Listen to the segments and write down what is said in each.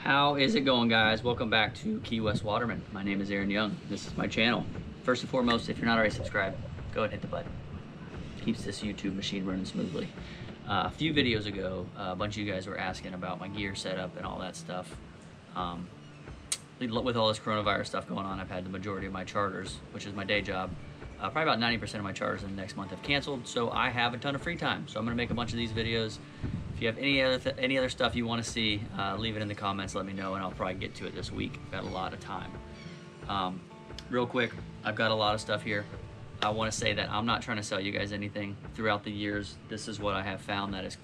How is it going, guys? Welcome back to Key West Waterman. My name is Aaron Young. This is my channel. First and foremost, if you're not already subscribed, go ahead and hit the button. Keeps this YouTube machine running smoothly. A few videos ago, a bunch of you guys were asking about my gear setup and all that stuff. With all this coronavirus stuff going on, I've had the majority of my charters, which is my day job. Probably about 90% of my charters in the next month have canceled, so I have a ton of free time. So I'm gonna make a bunch of these videos. If you have any other stuff you want to see, leave it in the comments, let me know, and I'll probably get to it this week. I've got a lot of time. Real quick, I've got a lot of stuff here. I want to say that I'm not trying to sell you guys anything. Throughout the years, this is what I have found that is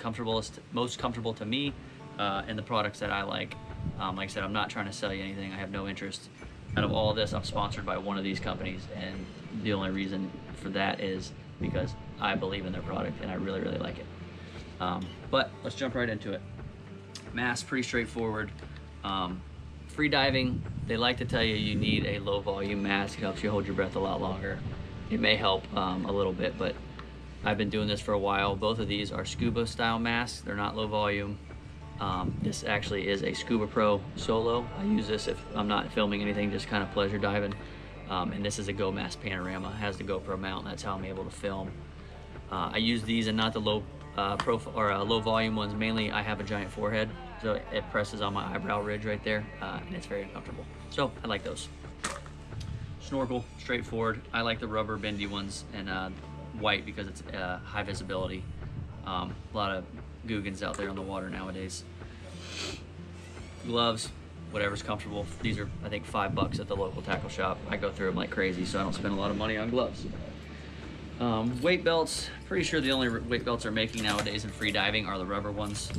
most comfortable to me, and the products that I like. Like I said, I'm not trying to sell you anything. I have no interest. Out of all of this, I'm sponsored by one of these companies, and the only reason for that is because I believe in their product and I really, really like it. But let's jump right into it. Mask, pretty straightforward. Free diving, they like to tell you you need a low volume mask. It helps you hold your breath a lot longer. It may help a little bit, but I've been doing this for a while. Both of these are scuba style masks. They're not low volume. This actually is a Scuba Pro Solo. I use this if I'm not filming anything, just kind of pleasure diving. And this is a Go Mask Panorama. It has the GoPro mount, and that's how I'm able to film. I use these and not the low low volume ones. Mainly I have a giant forehead, so it presses on my eyebrow ridge right there, and it's very uncomfortable. So I like those. Snorkel, straightforward. I like the rubber bendy ones, and white because it's high visibility. A lot of Googans out there on the water nowadays. Gloves, whatever's comfortable. These are, I think, $5 at the local tackle shop. I go through them like crazy, so I don't spend a lot of money on gloves. Weight belts, pretty sure the only weight belts they're making nowadays in free diving are the rubber ones.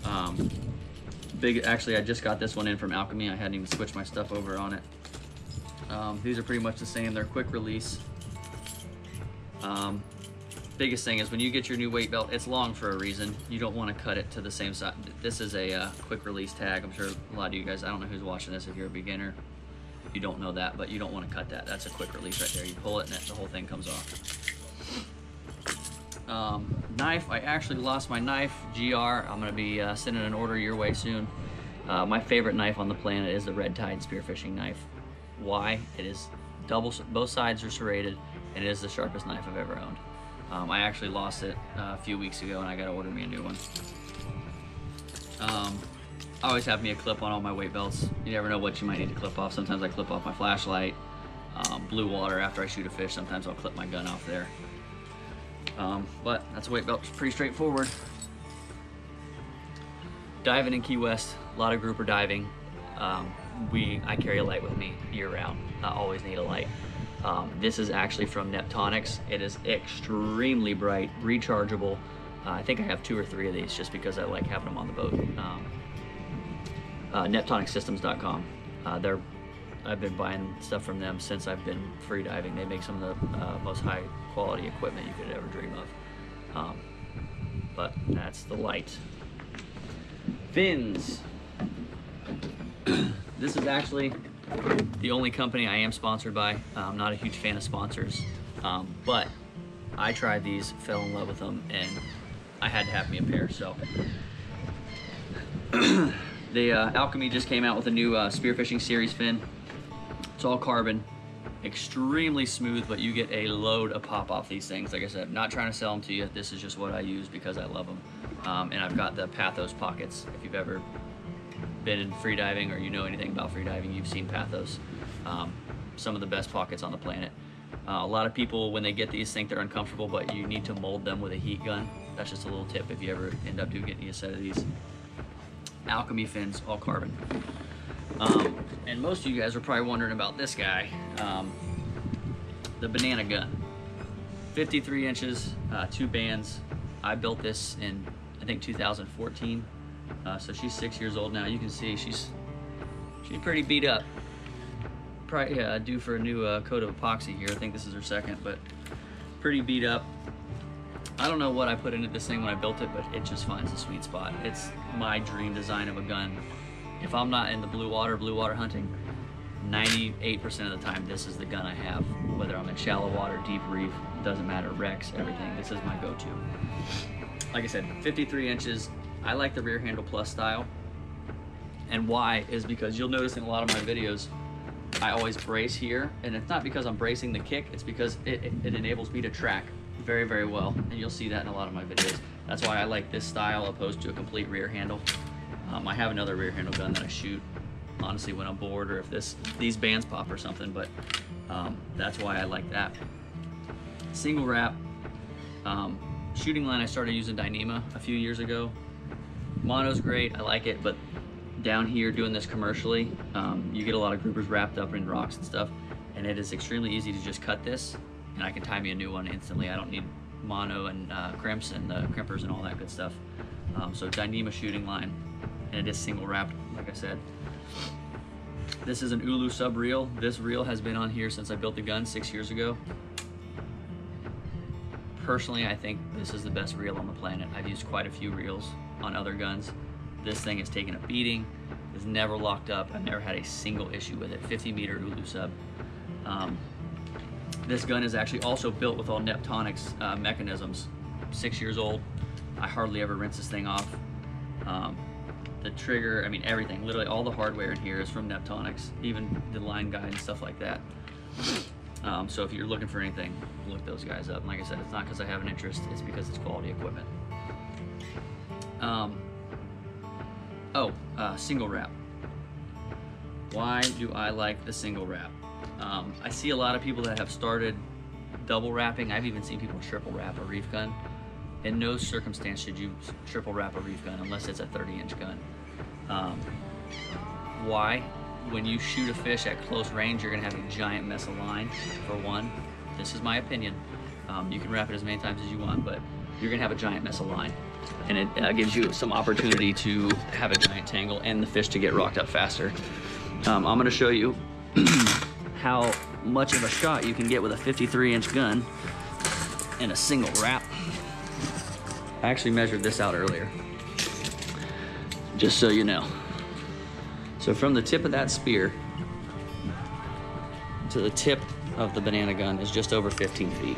Actually, I just got this one in from Alchemy. I hadn't even switched my stuff over on it. These are pretty much the same. They're quick release. Biggest thing is when you get your new weight belt, it's long for a reason. You don't want to cut it to the same size. This is a quick release tag. I'm sure a lot of you guys, I don't know who's watching this if you're a beginner. You don't know that, but you don't want to cut that. That's a quick release right there. You pull it and the whole thing comes off. Knife, I actually lost my knife, GR. I'm going to be sending an order your way soon. My favorite knife on the planet is the Red Tide Spearfishing knife. Why? It is both sides are serrated, and it is the sharpest knife I've ever owned. I actually lost it a few weeks ago, and I got to order me a new one. I always have me a clip on all my weight belts. You never know what you might need to clip off. Sometimes I clip off my flashlight, blue water after I shoot a fish. Sometimes I'll clip my gun off there. But that's a weight belt. It's pretty straightforward. Diving in Key West, a lot of grouper diving. I carry a light with me year round. I always need a light. This is actually from Neptonics. It is extremely bright, rechargeable. I think I have 2 or 3 of these just because I like having them on the boat. Neptonicsystems.com. I've been buying stuff from them since I've been free diving. They make some of the most high quality equipment you could ever dream of. But that's the light. Fins. This is actually the only company I am sponsored by. I'm not a huge fan of sponsors, but I tried these, fell in love with them, and I had to have me a pair. So the Alchemy just came out with a new Spearfishing series fin. It's all carbon, extremely smooth, but you get a load of pop off these things. Like I said, I'm not trying to sell them to you. This is just what I use because I love them. And I've got the Pathos pockets. If you've ever been in free diving or you know anything about free diving, you've seen Pathos. Some of the best pockets on the planet. A lot of people, when they get these, think they're uncomfortable, but you need to mold them with a heat gun. That's just a little tip if you ever end up getting a set of these. Alchemy fins, all carbon. And most of you guys are probably wondering about this guy, the banana gun. 53 inches, 2 bands. I built this in, I think, 2014. So she's 6 years old now. You can see she's pretty beat up. Probably due for a new coat of epoxy here. I think this is her second, but pretty beat up. I don't know what I put into this thing when I built it, but it just finds a sweet spot. It's my dream design of a gun. If I'm not in the blue water hunting, 98% of the time this is the gun I have. Whether I'm in shallow water, deep reef, doesn't matter, wrecks, everything. This is my go-to. Like I said, 53 inches. I like the rear handle plus style. And why is because you'll notice in a lot of my videos, I always brace here, and it's not because I'm bracing the kick, it's because it enables me to track very, very well, and you'll see that in a lot of my videos. That's why I like this style opposed to a complete rear handle. I have another rear handle gun that I shoot, honestly, when I'm bored or if these bands pop or something, but that's why I like that. Single wrap, shooting line, I started using Dyneema a few years ago. Mono's great, I like it, but down here doing this commercially, you get a lot of groupers wrapped up in rocks and stuff, and it is extremely easy to just cut this, and I can tie me a new one instantly. I don't need mono and crimps and crimpers and all that good stuff. So Dyneema shooting line, and it is single wrapped, like I said. This is an Ulu sub reel. This reel has been on here since I built the gun 6 years ago. Personally, I think this is the best reel on the planet. I've used quite a few reels on other guns. This thing has taken a beating. It's never locked up. I've never had a single issue with it. 50-meter Ulu sub. This gun is actually also built with all Neptonics mechanisms. 6 years old. I hardly ever rinse this thing off. The trigger, I mean everything, literally all the hardware in here is from Neptonics, even the line guide and stuff like that. So if you're looking for anything, look those guys up. And like I said, it's not because I have an interest, it's because it's quality equipment. Single wrap. Why do I like the single wrap? I see a lot of people that have started double wrapping. I've even seen people triple wrap a reef gun. In no circumstance should you triple wrap a reef gun unless it's a 30-inch gun. Why? When you shoot a fish at close range, you're gonna have a giant mess of line, for one. This is my opinion. You can wrap it as many times as you want, but you're gonna have a giant mess of line. And it gives you some opportunity to have a giant tangle and the fish to get rocked up faster. I'm gonna show you how much of a shot you can get with a 53-inch gun in a single wrap. I actually measured this out earlier, just so you know. So from the tip of that spear to the tip of the banana gun is just over 15 feet.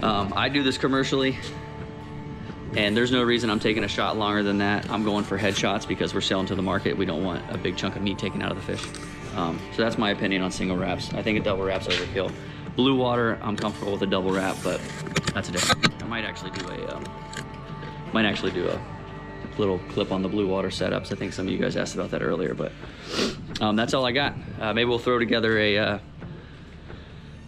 I do this commercially, and there's no reason I'm taking a shot longer than that. I'm going for headshots because we're selling to the market. We don't want a big chunk of meat taken out of the fish. So that's my opinion on single wraps. I think a double wrap's overkill. Blue water, I'm comfortable with a double wrap, but that's a different. I might actually do a little clip on the blue water setups. I think some of you guys asked about that earlier, but that's all I got. Maybe we'll throw together a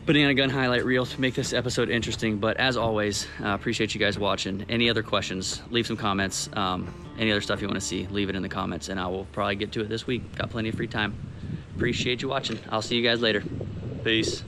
banana gun highlight reel to make this episode interesting. But as always, appreciate you guys watching. Any other questions, leave some comments. Any other stuff you want to see, leave it in the comments, and I will probably get to it this week. Got plenty of free time. Appreciate you watching. I'll see you guys later. Peace.